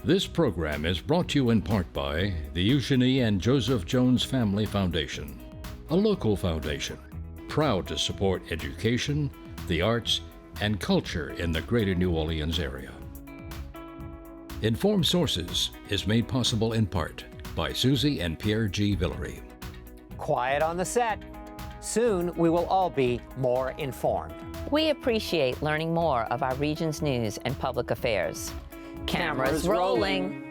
This program is brought to you in part by the Eugenie and Joseph Jones Family Foundation, a local foundation proud to support education, the arts, and culture in the greater New Orleans area. Informed Sources is made possible in part by Susie and Pierre G. Villery. Quiet on the set. Soon we will all be more informed. We appreciate learning more of our region's news and public affairs. Cameras rolling.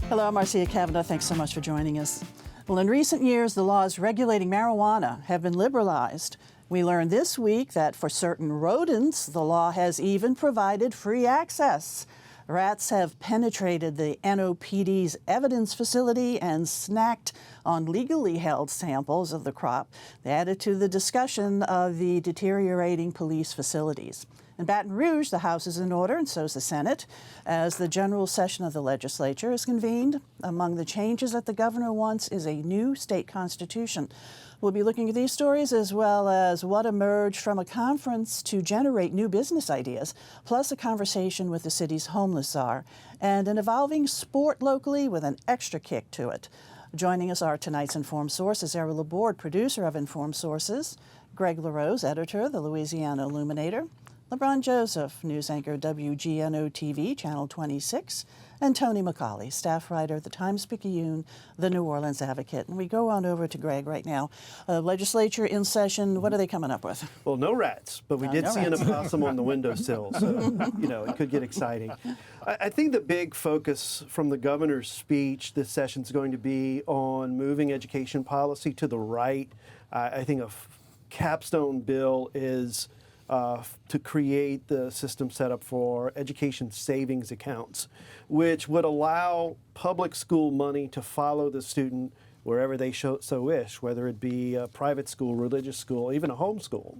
Hello, I'm Marcia Cavanaugh. Thanks so much for joining us. Well, in recent years, the laws regulating marijuana have been liberalized. We learned this week that for certain rodents, the law has even provided free access. Rats have penetrated the NOPD's evidence facility and snacked on legally held samples of the crop. They added to the discussion of the deteriorating police facilities. In Baton Rouge, the House is in order, and so is the Senate, as the general session of the legislature is convened. Among the changes that the governor wants is a new state constitution. We'll be looking at these stories as well as what emerged from a conference to generate new business ideas, plus a conversation with the city's homeless czar, and an evolving sport locally with an extra kick to it. Joining us are tonight's Informed Sources, Errol Laborde, producer of Informed Sources, Greg LaRose, editor, the Louisiana Illuminator, LeBron Joseph, news anchor WGNO-TV, Channel 26, and Tony McCauley, staff writer at the Times-Picayune, the New Orleans Advocate. And we go on over to Greg right now. Legislature in session, what are they coming up with? Well, no rats, but we did see an opossum on the windowsill, so, it could get exciting. I think the big focus from the governor's speech this session is going to be on moving education policy to the right. I think a capstone bill is to create the system set up for education savings accounts, which would allow public school money to follow the student wherever they so wish, whether it be a private school, religious school, even a homeschool.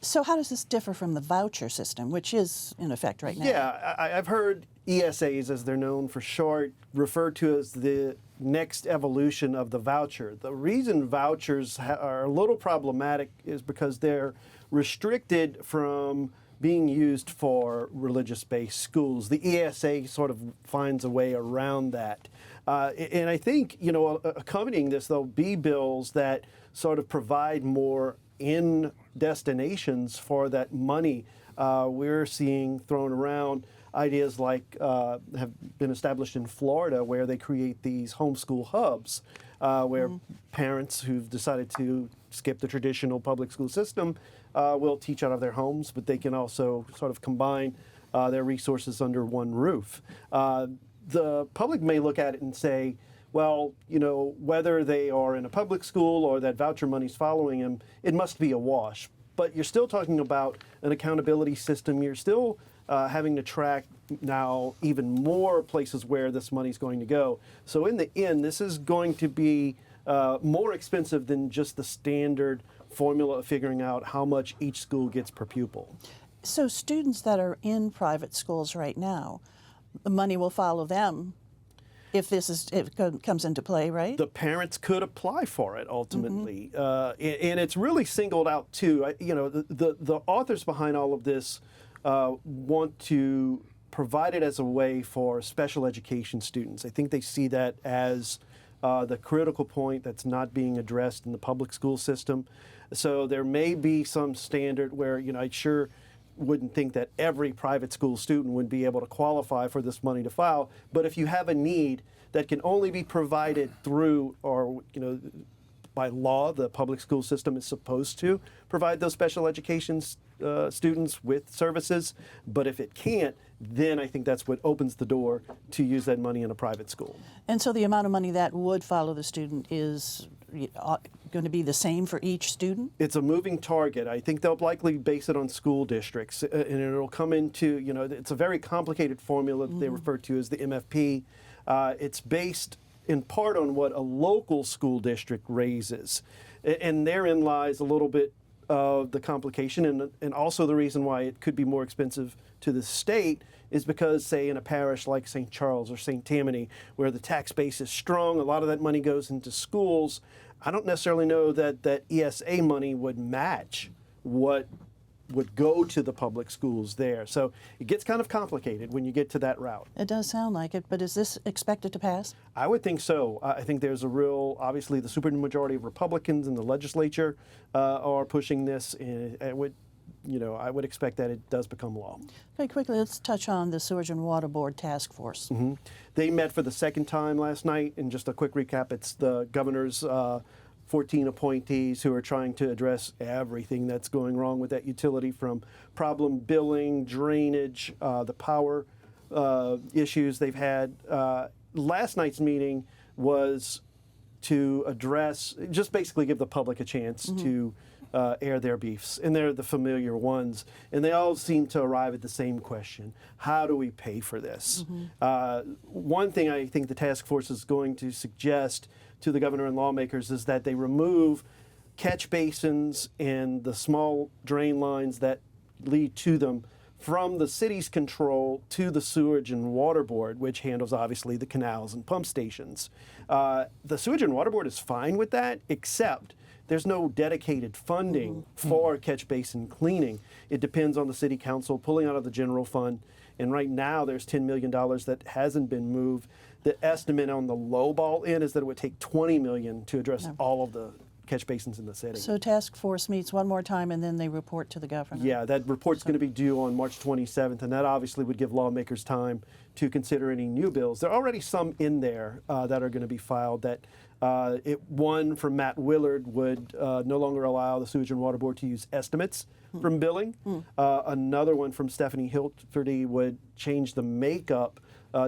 So how does this differ from the voucher system, which is in effect right now? Yeah, I've heard ESAs, as they're known for short, referred to as the next evolution of the voucher. The reason vouchers are a little problematic is because they're restricted from being used for religious-based schools. The ESA sort of finds a way around that. And I think, accompanying this, there'll be bills that sort of provide more in destinations for that money. We're seeing thrown around ideas like have been established in Florida, where they create these homeschool hubs, where parents who've decided to skip the traditional public school system will teach out of their homes, but they can also sort of combine their resources under one roof. The public may look at it and say, well, whether they are in a public school or that voucher money's following them, it must be a wash. But you're still talking about an accountability system. You're still having to track now even more places where this money's going to go. So in the end, this is going to be more expensive than just the standard formula of figuring out how much each school gets per pupil. So students that are in private schools right now, the money will follow them if it comes into play, right? The parents could apply for it ultimately. And it's really singled out too. The authors behind all of this want to provide it as a way for special education students. I think they see that as the critical point that's not being addressed in the public school system. So there may be some standard where, I sure wouldn't think that every private school student would be able to qualify for this money to file. But if you have a need that can only be provided through, or, by law, the public school system is supposed to provide those special education students with services. But if it can't, then I think that's what opens the door to use that money in a private school. And so the amount of money that would follow the student is going to be the same for each student? It's a moving target. I think they'll likely base it on school districts, and it'll come into, it's a very complicated formula that they refer to as the MFP. It's based in part on what a local school district raises. And therein lies a little bit of the complication, and also the reason why it could be more expensive to the state is because, say, in a parish like St. Charles or St. Tammany, where the tax base is strong, a lot of that money goes into schools. I don't necessarily know that ESA money would match what would go to the public schools there. So it gets kind of complicated when you get to that route. It does sound like it, but is this expected to pass? I would think so. I think there's a real, obviously the supermajority of Republicans in the legislature are pushing this, and I would expect that it does become law. Very quickly, let's touch on the Sewage and Water Board Task Force. Mm-hmm. They met for the second time last night, and just a quick recap, it's the governor's 14 appointees who are trying to address everything that's going wrong with that utility, from problem billing, drainage, the power issues they've had. Last night's meeting was to address, just basically give the public a chance to air their beefs, and they're the familiar ones, and they all seem to arrive at the same question: how do we pay for this? One thing I think the task force is going to suggest to the governor and lawmakers is that they remove catch basins and the small drain lines that lead to them from the city's control to the Sewage and Water Board, which handles obviously the canals and pump stations. The Sewage and Water Board is fine with that, except there's no dedicated funding for catch basin cleaning. It depends on the city council pulling out of the general fund, and right now there's $10 million that hasn't been moved. The estimate on the low ball end is that it would take $20 million to address all of the catch basins in the city. So task force meets one more time and then they report to the governor? Yeah, that report's going to be due on March 27th, and that obviously would give lawmakers time to consider any new bills. There are already some in there that are going to be filed. That one from Matt Willard would no longer allow the Sewage and Water Board to use estimates from billing. Another one from Stephanie Hilferty would change the makeup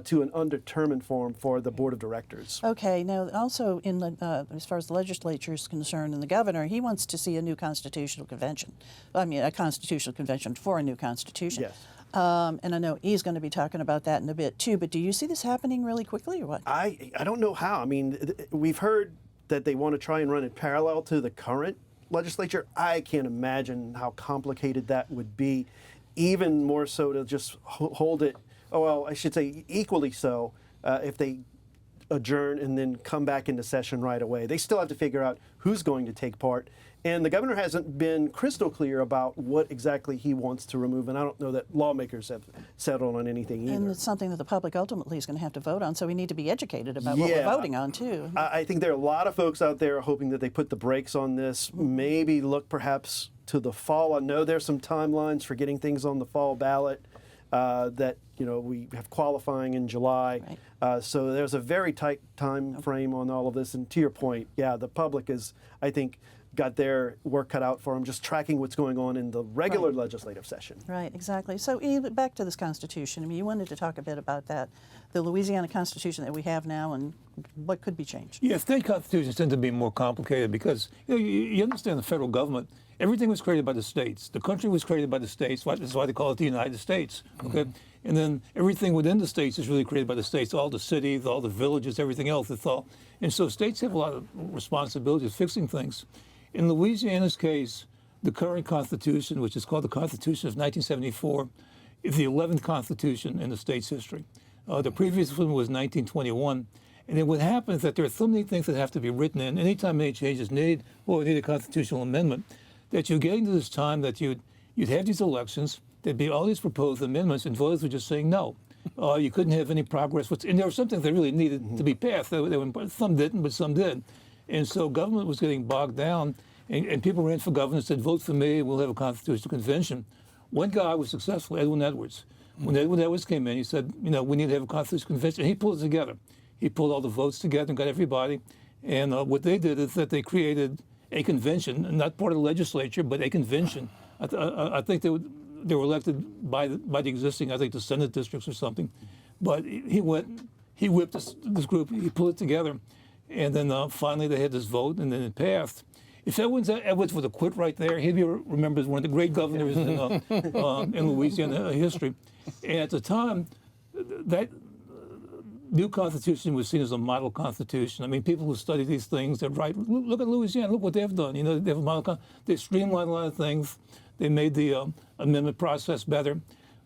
to an undetermined form for the board of directors. Okay, now also in the, as far as the legislature is concerned and the governor, he wants to see a new constitutional convention. I mean, a constitutional convention for a new constitution. Yes. And I know he's going to be talking about that in a bit too, but do you see this happening really quickly or what? I don't know how. I mean, we've heard that they want to try and run it parallel to the current legislature. I can't imagine how complicated that would be, even more so to just hold it, I should say equally so, if they adjourn and then come back into session right away. They still have to figure out who's going to take part. And the governor hasn't been crystal clear about what exactly he wants to remove, and I don't know that lawmakers have settled on anything either. And it's something that the public ultimately is going to have to vote on, so we need to be educated about what we're voting on, too. I think there are a lot of folks out there hoping that they put the brakes on this, maybe look perhaps to the fall. I know there's some timelines for getting things on the fall ballot, that we have qualifying in July. Right. So there's a very tight time frame on all of this. And to your point, the public is, I think, got their work cut out for them, just tracking what's going on in the regular legislative session. Right, exactly. So Eve, back to this Constitution. I mean, you wanted to talk a bit about that, the Louisiana Constitution that we have now and what could be changed. Yeah, state constitutions tend to be more complicated because you understand the federal government, everything was created by the states. The country was created by the states. That's why they call it the United States. Okay, and then everything within the states is really created by the states. All the cities, all the villages, everything else. It's all, and so states have a lot of responsibility of fixing things. In Louisiana's case, the current Constitution, which is called the Constitution of 1974, is the 11th Constitution in the state's history. The previous one was 1921. And then what happens is that there are so many things that have to be written in. Anytime any changes need a constitutional amendment, that you're getting to this time that you'd have these elections, there'd be all these proposed amendments, and voters were just saying no. You couldn't have any progress. And there were some things that really needed to be passed. Some didn't, but some did. And so government was getting bogged down, and people ran for governor and said, vote for me, we'll have a constitutional convention. One guy was successful, Edwin Edwards. When Edwin Edwards came in, he said, we need to have a constitutional convention. And he pulled it together. He pulled all the votes together and got everybody. And what they did is that they created a convention, not part of the legislature, but a convention. I think they were elected by the existing, I think, the Senate districts or something. But he whipped this group, he pulled it together. And then finally they had this vote, and then it passed. If Edwards would have quit right there, he'd be remembered as one of the great governors in Louisiana history. And at the time, new Constitution was seen as a model Constitution. I mean, people who study these things, they write, look at Louisiana, look what they've done. You know, they have a model, they streamlined a lot of things. They made the amendment process better.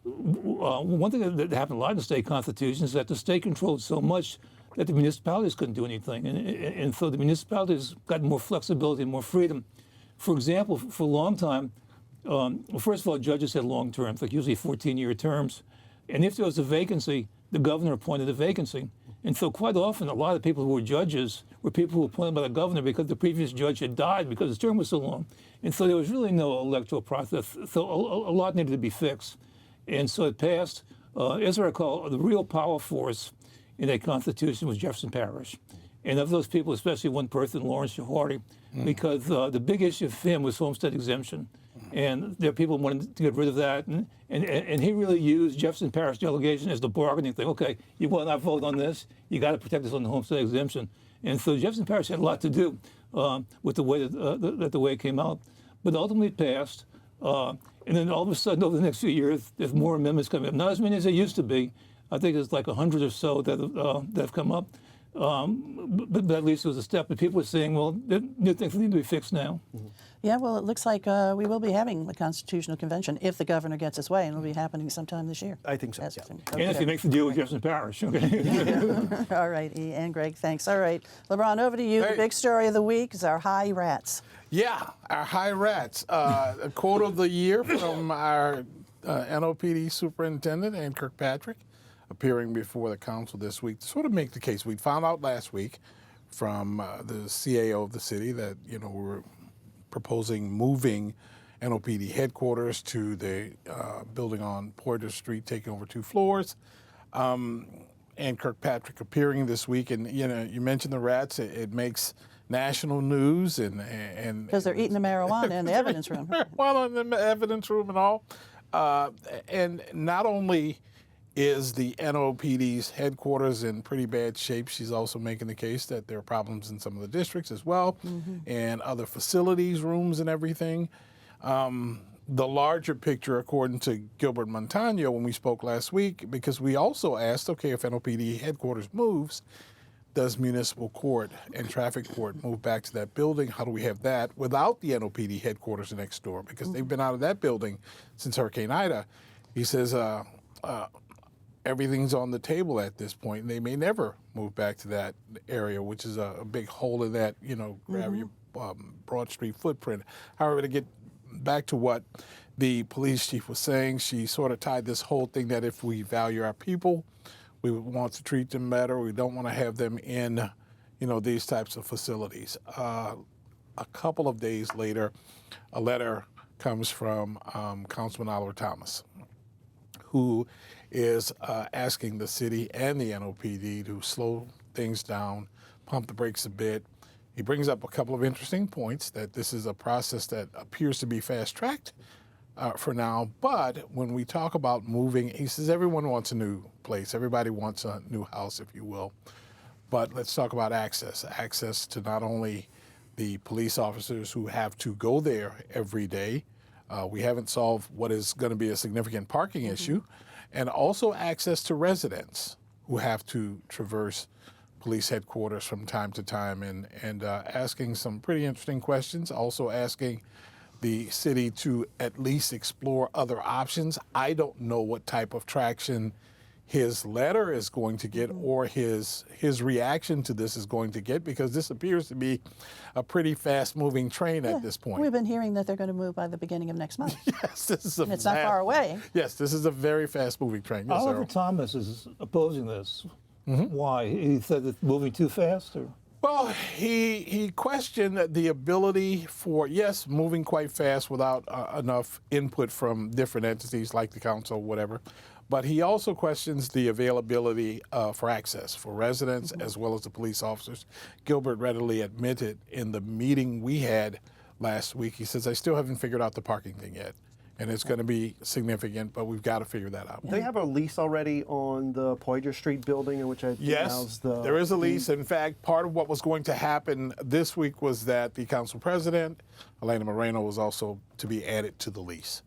One thing that happened a lot in the state constitution is that the state controlled so much that the municipalities couldn't do anything. And so the municipalities got more flexibility and more freedom. For example, for a long time, well, first of all, judges had long terms, like usually 14-year terms. And if there was a vacancy, the governor appointed a vacancy. And so quite often, a lot of people who were judges were people who were appointed by the governor because the previous judge had died because his term was so long. And so there was really no electoral process. So a lot needed to be fixed. And so it passed. As I recall, the real power force in that Constitution was Jefferson Parish. And of those people, especially one person, Lawrence Shahardy, because the big issue for him was homestead exemption. And there are people who wanted to get rid of that. And he really used Jefferson Parish delegation as the bargaining thing. Okay, you will not vote on this. You got to protect us on the homestead exemption. And so Jefferson Parish had a lot to do with the way that the way it came out. But ultimately it passed. And then all of a sudden, over the next few years, there's more amendments coming up. Not as many as there used to be. I think there's like 100 or so that have come up. But at least it was a step. But people are saying, well, new things need to be fixed now. Yeah, well, it looks like we will be having the Constitutional Convention if the governor gets his way, and it'll be happening sometime this year. I think so, yeah. Okay. And if he makes the deal with Jefferson Parish. Okay. All right, E. and Greg, thanks. All right, LeBron, over to you. Hey. The big story of the week is our high rats. Yeah, our high rats. A quote of the year from our NOPD superintendent, Ann Kirkpatrick, appearing before the council this week to sort of make the case. We found out last week from the CAO of the city that, you know, we're proposing moving NOPD headquarters to the building on Poydras Street, taking over 2 floors. Ann Kirkpatrick appearing this week, and you know, you mentioned the rats. It makes national news, and Because they're eating the marijuana in the evidence room. Marijuana in the evidence room and all. And not only is the NOPD's headquarters in pretty bad shape, she's also making the case that there are problems in some of the districts as well, and other facilities, rooms and everything. The larger picture, according to Gilbert Montano when we spoke last week, because we also asked, okay, if NOPD headquarters moves, does municipal court and traffic court move back to that building? How do we have that without the NOPD headquarters next door? Because they've been out of that building since Hurricane Ida. He says everything's on the table at this point, and they may never move back to that area, which is a big hole in that, you know, grab your Broad Street footprint. However, to get back to what the police chief was saying, she sort of tied this whole thing that if we value our people, we would want to treat them better. We don't want to have them in, you know, these types of facilities. A couple of days later, a letter comes from Councilman Oliver Thomas, who is asking the city and the NOPD to slow things down, pump the brakes a bit. He brings up a couple of interesting points, that this is a process that appears to be fast-tracked for now, but when we talk about moving, he says everyone wants a new place. Everybody wants a new house, if you will. But let's talk about access. Access to not only the police officers who have to go there every day. We haven't solved what is going to be a significant parking issue, and also access to residents who have to traverse police headquarters from time to time, and asking some pretty interesting questions, also asking the city to at least explore other options. I don't know what type of traction his letter is going to get or his reaction to this is going to get, because this appears to be a pretty fast-moving train at this point. We've been hearing that they're going to move by the beginning of next month. Yes, this is And it's not far away. Yes, this is a very fast-moving train. Yes, Oliver Errol. Thomas is opposing this. Why? He said it's moving too fast? Or? Well, he questioned the ability for, yes, moving quite fast without enough input from different entities like the council, whatever. But he also questions the availability for access for residents as well as the police officers. Gilbert readily admitted in the meeting we had last week, he says, I still haven't figured out the parking thing yet. And it's going to be significant, but we've got to figure that out. They have a lease already on the Poydras Street building, in which I think Yes, there is a lease. In fact, part of what was going to happen this week was that the council president, Elena Moreno, was also to be added to the lease.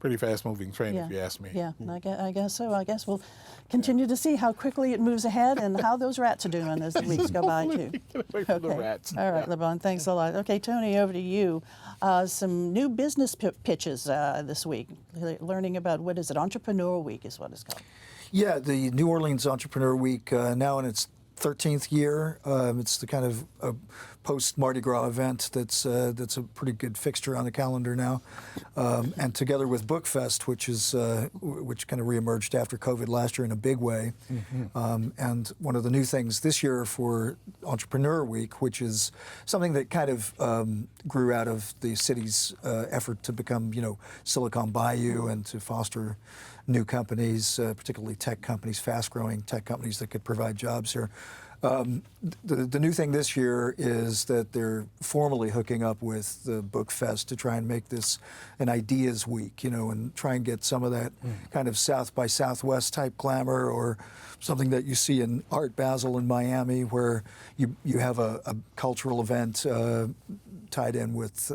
pretty fast-moving train, Yeah. if you ask me. Yeah, I guess so. I guess we'll continue to see how quickly it moves ahead and how those rats are doing as the weeks go by, too. Get away from the rats. All right, LeBron, thanks a lot. Okay, Tony, over to you. Some new business pitches this week. Learning about, what is it, Entrepreneur Week is what it's called. Yeah, the New Orleans Entrepreneur Week, now in its 13th year. It's the kind of post Mardi Gras event that's a pretty good fixture on the calendar now. And together with Bookfest, which kind of reemerged after COVID last year in a big way. And one of the new things this year for Entrepreneur Week, which is something that kind of grew out of the city's effort to become, Silicon Bayou and to foster new companies, particularly tech companies, fast-growing tech companies that could provide jobs here. The new thing this year is that they're formally hooking up with the Book Fest to try and make this an Ideas Week, and try and get some of that kind of South by Southwest type glamour, or something that you see in Art Basel in Miami, where you have a cultural event tied in with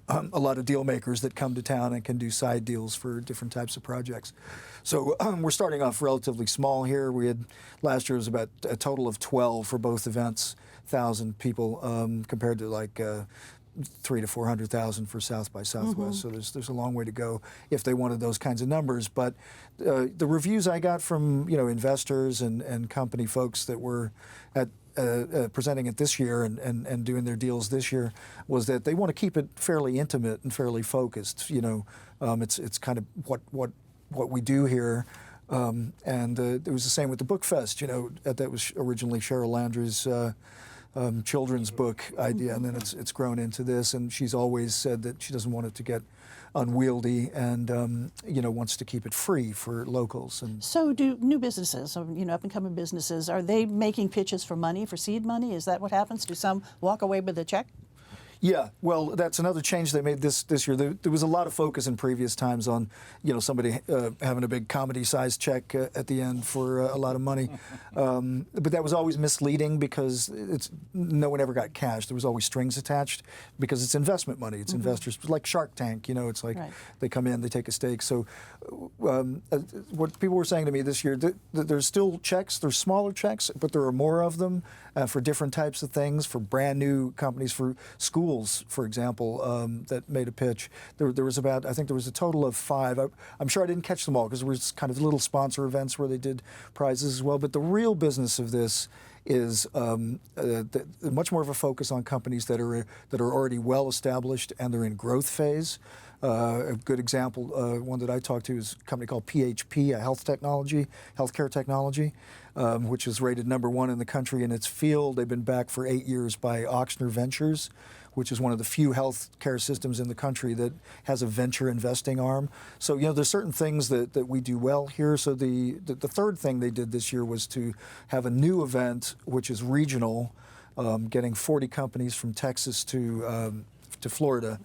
a lot of deal makers that come to town and can do side deals for different types of projects. So we're starting off relatively small here. Last year was about a total of 12 for both events, 1,000 people compared to like 300,000 to 400,000 for South by Southwest. So there's a long way to go if they wanted those kinds of numbers. But the reviews I got from investors and company folks that were at presenting it this year and doing their deals this year was that they want to keep it fairly intimate and fairly focused. It's kind of what we do here. And it was the same with the Book Fest. That was originally Cheryl Landry's children's book idea, and then it's grown into this. And she's always said that she doesn't want it to get unwieldy, and wants to keep it free for locals. And so, do new businesses, up and coming businesses, are they making pitches for money, for seed money? Is that what happens? Do some walk away with a check? Yeah, well, that's another change they made this year. There was a lot of focus in previous times on, somebody having a big comedy-sized check at the end for a lot of money. But that was always misleading because no one ever got cash. There was always strings attached because it's investment money. It's investors, like Shark Tank. It's like they come in, they take a stake. So what people were saying to me this year, there's still checks. There's smaller checks, but there are more of them for different types of things, for brand new companies, for schools, for example, that made a pitch. There was I think there was a total of 5. I'm sure I didn't catch them all because there was kind of little sponsor events where they did prizes as well. But the real business of this is much more of a focus on companies that are already well established and they're in growth phase. A good example, one that I talked to, is a company called PHP, a healthcare technology, which is rated #1 in the country in its field. They've been backed for 8 years by Ochsner Ventures, which is one of the few healthcare systems in the country that has a venture investing arm. So, there's certain things that we do well here. So the third thing they did this year was to have a new event, which is regional, getting 40 companies from Texas to Florida.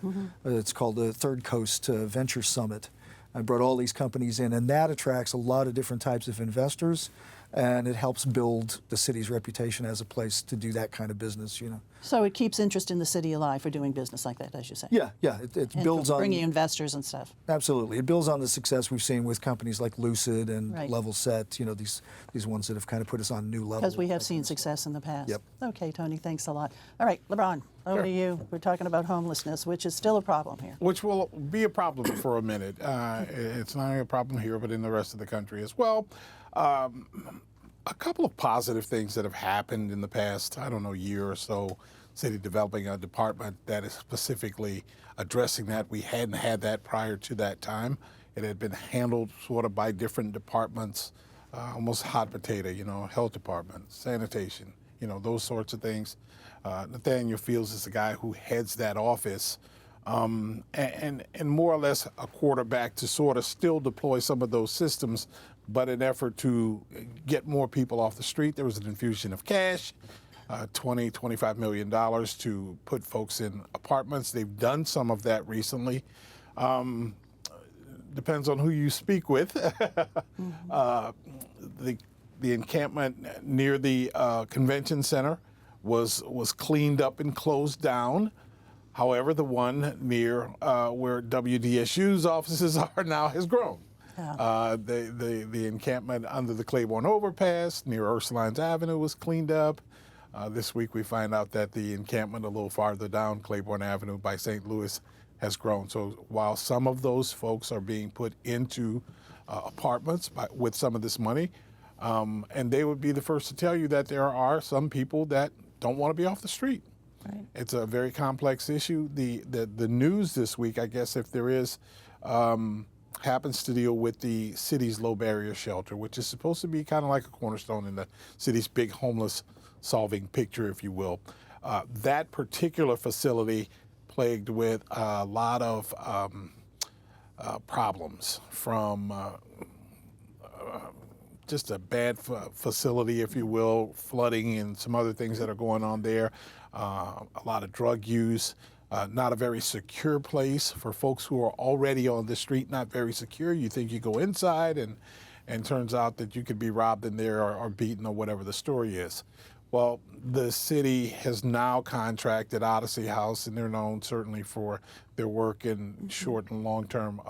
It's called the Third Coast Venture Summit. I brought all these companies in, and that attracts a lot of different types of investors, and it helps build the city's reputation as a place to do that kind of business. So it keeps interest in the city alive for doing business like that, as you say. Yeah. It builds on bringing investors and stuff. Absolutely, it builds on the success we've seen with companies like Lucid and Level Set. These ones that have kind of put us on a new level. Because we have seen success in the past. Yep. Okay, Tony, thanks a lot. All right, LeBron, over to you. We're talking about homelessness, which is still a problem here. Which will be a problem for a minute. It's not only a problem here, but in the rest of the country as well. A couple of positive things that have happened in the past, year or so. City developing a department that is specifically addressing that. We hadn't had that prior to that time. It had been handled sort of by different departments, almost hot potato, health department, sanitation, those sorts of things. Nathaniel Fields is the guy who heads that office, and more or less a quarterback to sort of still deploy some of those systems, but in effort to get more people off the street. There was an infusion of cash, $25 million to put folks in apartments. They've done some of that recently. Depends on who you speak with. The encampment near the convention center was cleaned up and closed down. However, the one near where WDSU's offices are now has grown. Yeah. The encampment under the Claiborne overpass near Ursulines Avenue was cleaned up. This week we find out that the encampment a little farther down Claiborne Avenue by St. Louis has grown. So while some of those folks are being put into apartments with some of this money, and they would be the first to tell you that there are some people that don't want to be off the street. Right. It's a very complex issue. The news this week, I guess, if there is, happens to deal with the city's low barrier shelter, which is supposed to be kind of like a cornerstone in the city's big homeless solving picture, if you will. That particular facility plagued with a lot of problems from just a bad facility, if you will, flooding and some other things that are going on there, a lot of drug use. Not a very secure place for folks who are already on the street, not very secure. You think you go inside and turns out that you could be robbed in there or beaten or whatever the story is. Well, the city has now contracted Odyssey House, and they're known certainly for their work in short and long-term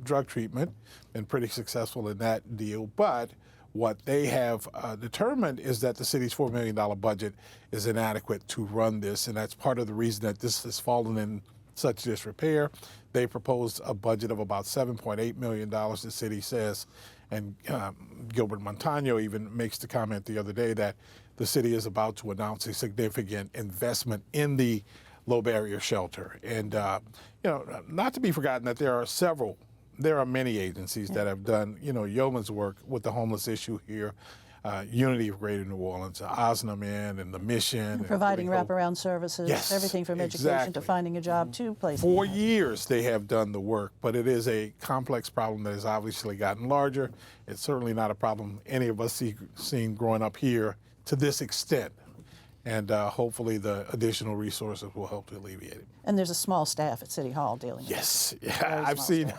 drug treatment, been pretty successful in that deal. But what they have determined is that the city's $4 million budget is inadequate to run this, and that's part of the reason that this has fallen in such disrepair. They proposed a budget of about $7.8 million, the city says, and Gilbert Montano even makes the comment the other day that the city is about to announce a significant investment in the low barrier shelter. And, not to be forgotten that there are many agencies that have done, yeoman's work with the homeless issue here. Unity of Greater New Orleans, OSNAMN, and the Mission. And providing wraparound services, yes, everything from education to finding a job to placing. For years they have done the work, but it is a complex problem that has obviously gotten larger. It's certainly not a problem any of us seen growing up here to this extent. And hopefully the additional resources will help to alleviate it. And there's a small staff at City Hall dealing with it. Yes, yeah, I've seen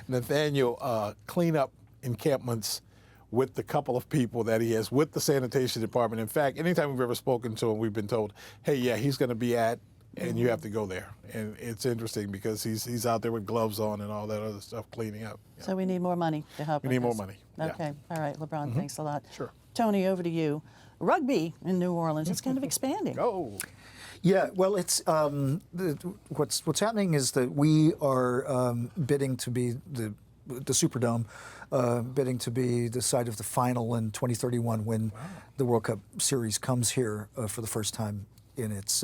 Nathaniel clean up encampments with the couple of people that he has with the sanitation department. In fact, anytime we've ever spoken to him, we've been told, hey, yeah, he's going to be at, and you have to go there. And it's interesting because he's out there with gloves on and all that other stuff cleaning up. So we need more money to help. We need more money. Okay, all right, LeBron, thanks a lot. Sure. Tony, over to you. Rugby in New Orleans, it's kind of expanding. Oh. Yeah, well, it's what's happening is that we are bidding to be the Superdome, bidding to be the site of the final in 2031 when the World Cup Series comes here for the first time in its.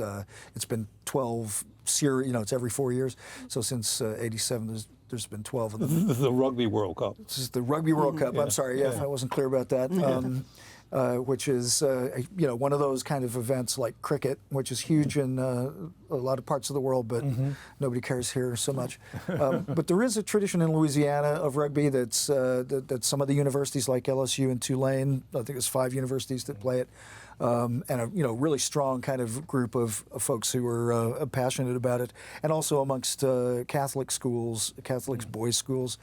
It's been 12 series, it's every 4 years. So since '87, there's been 12 of them. The Rugby World Cup. This is the Rugby World Cup. I'm sorry, if I wasn't clear about that. Which is, one of those kind of events like cricket, which is huge in a lot of parts of the world, but nobody cares here so much. But there is a tradition in Louisiana of rugby that some of the universities like LSU and Tulane, I think it's 5 universities that play it, and a really strong kind of group of folks who are passionate about it, and also amongst Catholic schools, Catholic boys' schools,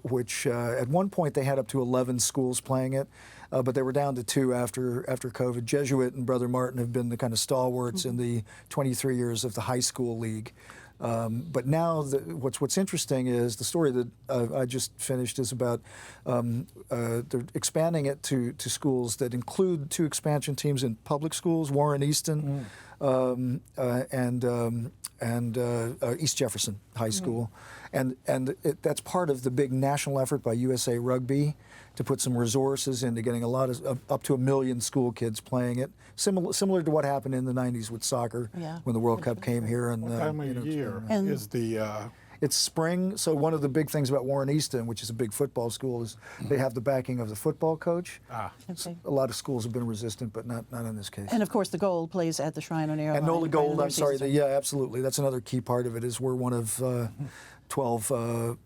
which at one point they had up to 11 schools playing it. But they were down to 2 after COVID. Jesuit and Brother Martin have been the kind of stalwarts in the 23 years of the high school league. But now what's interesting is the story that I just finished is about they're expanding it to schools that include 2 expansion teams in public schools, Warren Easton and East Jefferson High School. And that's part of the big national effort by USA Rugby to put some resources into getting a lot of up to 1 million school kids playing it. Similar to what happened in the '90s with soccer when the World Cup came here. And what time of year is the? It's spring. So one of the big things about Warren Easton, which is a big football school, is they have the backing of the football coach. Okay. A lot of schools have been resistant, but not in this case. And of course, the Gold plays at the Shrine on Errol. And Nola Gold, I'm sorry. Absolutely. That's another key part of it. Is we're one of 12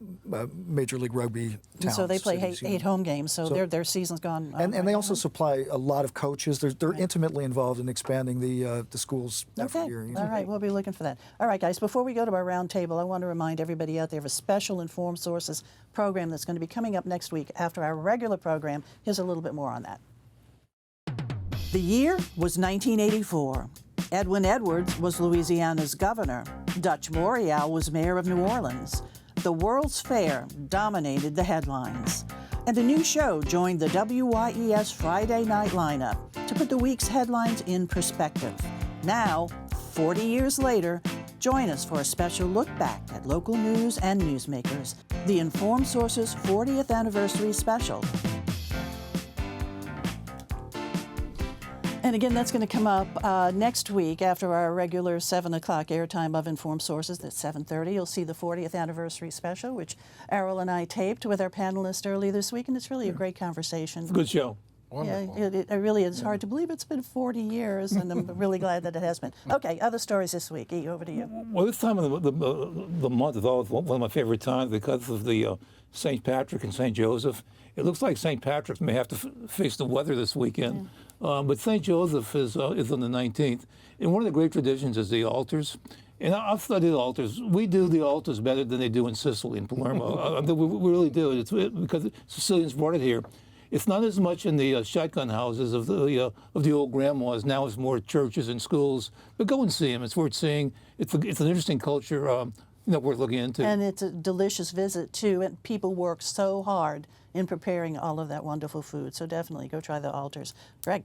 Major League Rugby towns. And so they play 8 home games, so their season's gone. And they also supply a lot of coaches. They're intimately involved in expanding the schools every year. All right, we'll be looking for that. All right, guys, before we go to our round table, I want to remind everybody out there of a special Informed Sources program that's going to be coming up next week after our regular program. Here's a little bit more on that. The year was 1984. Edwin Edwards was Louisiana's governor. Dutch Morial was mayor of New Orleans. The World's Fair dominated the headlines. And a new show joined the WYES Friday night lineup to put the week's headlines in perspective. Now, 40 years later, join us for a special look back at local news and newsmakers, the Informed Sources 40th Anniversary Special. And again, that's going to come up next week after our regular 7 o'clock airtime of Informed Sources. That's 7:30. You'll see the 40th Anniversary Special, which Errol and I taped with our panelists early this week, and it's really a great conversation. Good show. Wonderful. Yeah, it really is hard to believe it's been 40 years, and I'm really glad that it has been. Okay, other stories this week. E, over to you. Well, this time of the month is always one of my favorite times because of the St. Patrick and St. Joseph. It looks like St. Patrick's may have to face the weather this weekend, but St. Joseph is on the 19th. And one of the great traditions is the altars. And I've studied altars. We do the altars better than they do in Sicily, in Palermo. We really do. It's because Sicilians brought it here. It's not as much in the shotgun houses of the old grandmas. Now it's more churches and schools. But go and see them. It's worth seeing. It's an interesting culture, worth looking into. And it's a delicious visit too. And people work so hard in preparing all of that wonderful food. So definitely go try the altars. Greg.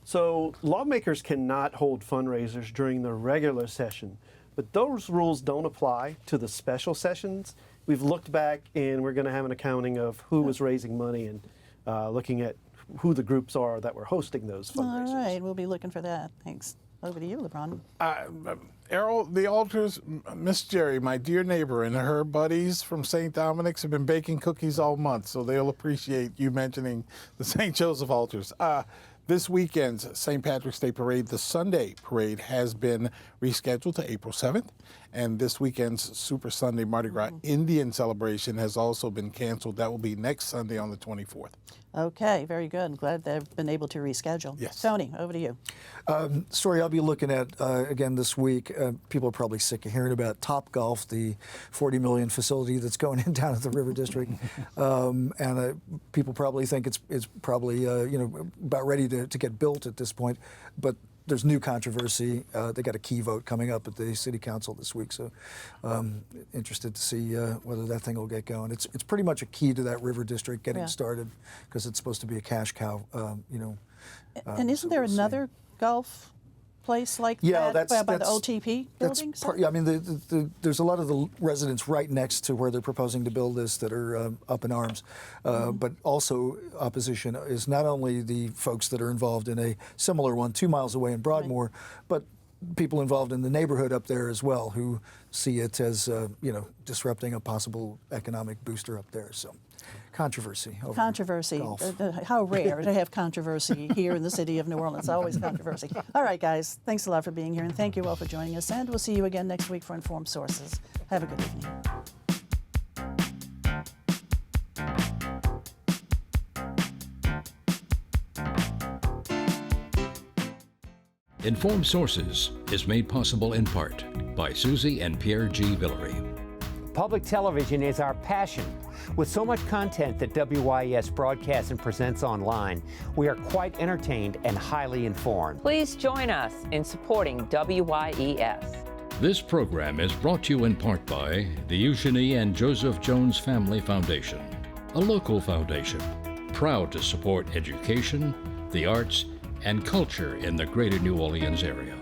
So lawmakers cannot hold fundraisers during the regular session, but those rules don't apply to the special sessions. We've looked back, and we're going to have an accounting of who was raising money and looking at who the groups are that were hosting those fundraisers. All right, we'll be looking for that. Thanks. Over to you, LeBron. Errol, the altars, Miss Jerry, my dear neighbor, and her buddies from St. Dominic's have been baking cookies all month, so they'll appreciate you mentioning the St. Joseph altars. This weekend's St. Patrick's Day Parade, the Sunday parade, has been rescheduled to April 7th. And this weekend's Super Sunday Mardi Gras Indian celebration has also been canceled. That will be next Sunday on the 24th. Okay, very good. I'm glad they've been able to reschedule. Yes. Tony, over to you. Story I'll be looking at again this week. People are probably sick of hearing about Topgolf, the $40 million facility that's going in down at the River District, and people probably think it's probably about ready to get built at this point, but there's new controversy. They got a key vote coming up at the City Council this week, so interested to see whether that thing will get going. It's pretty much a key to that River District getting started because it's supposed to be a cash cow. And isn't there another golf place like that by the OTP building? I mean, there's a lot of the residents right next to where they're proposing to build this that are up in arms. But also opposition is not only the folks that are involved in a similar one 2 miles away in Broadmoor, but people involved in the neighborhood up there as well who see it as, disrupting a possible economic booster up there. So. Controversy. Golf. How rare to have controversy here in the city of New Orleans. Always controversy. All right, guys. Thanks a lot for being here, and thank you all for joining us. And we'll see you again next week for Informed Sources. Have a good evening. Informed Sources is made possible in part by Susie and Pierre G. Villery. Public television is our passion. With so much content that WYES broadcasts and presents online, we are quite entertained and highly informed. Please join us in supporting WYES. This program is brought to you in part by the Eugenie and Joseph Jones Family Foundation, a local foundation proud to support education, the arts, and culture in the greater New Orleans area.